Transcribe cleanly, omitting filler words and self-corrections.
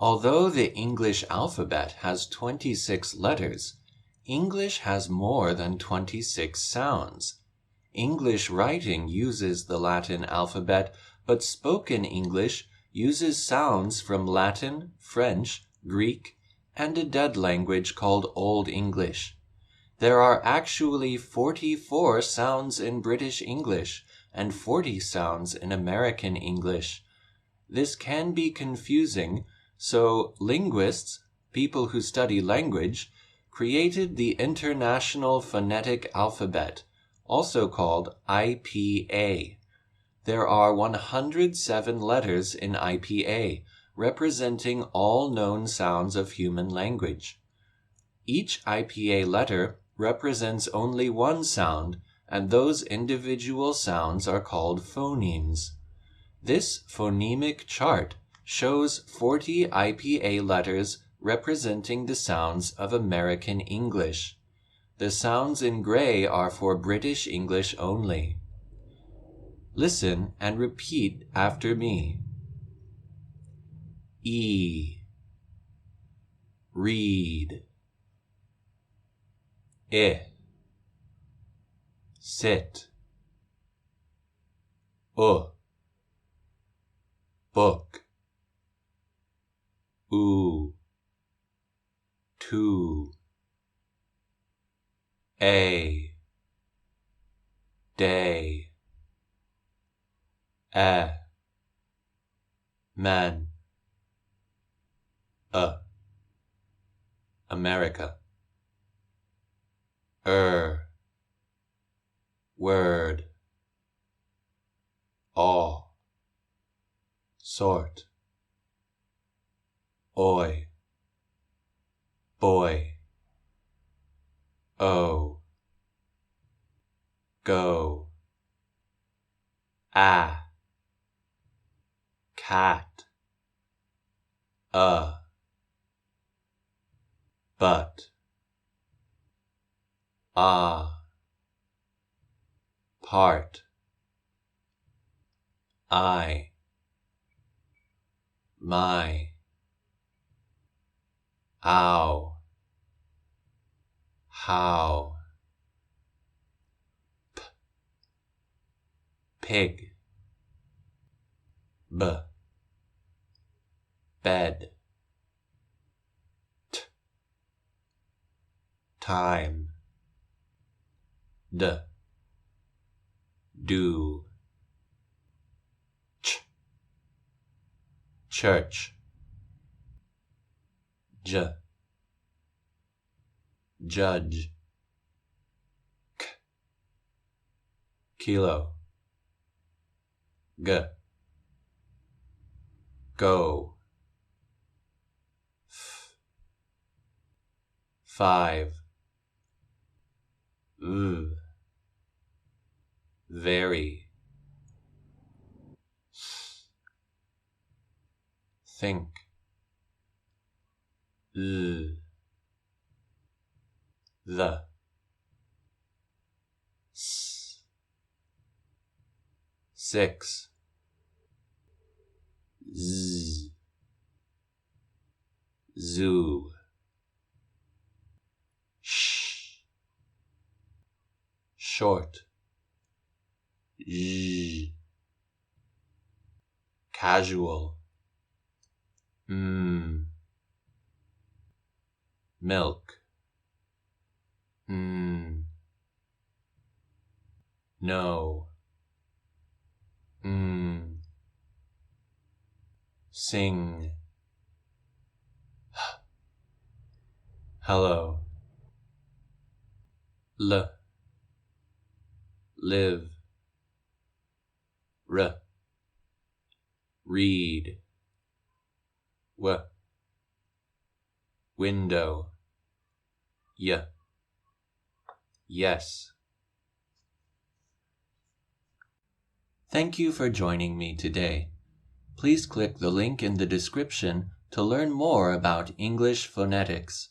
Although the English alphabet has 26 letters, English has more than 26 sounds. English writing uses the Latin alphabet, but spoken English uses sounds from Latin, French, Greek, and a dead language called Old English. There are actually 44 sounds in British English and 40 sounds in American English. This can be confusing, so linguists, people who study language, created the International Phonetic Alphabet, also called IPA. There are 107 letters in IPA, representing all known sounds of human language. Each IPA letter represents only one sound, and those individual sounds are called phonemes. This phonemic chart shows 40 IPA letters representing the sounds of American English. The sounds in gray are for British English only. Listen and repeat after me. E. Read. I. Sit. Book. To. A. Day. Man. America. Word. Sort. Oi. Boy. Go. Cat. But. Part. I. My. Ow. How. Pig. Bed. Time. Do. Church. Judge. Kilo. Go. 5. Very. Think. The. 6. Zoo. Short. Casual. Milk. No. Sing. Hello. Live. Read. Window. Yes. Thank you for joining me today. Please click the link in the description to learn more about English phonetics.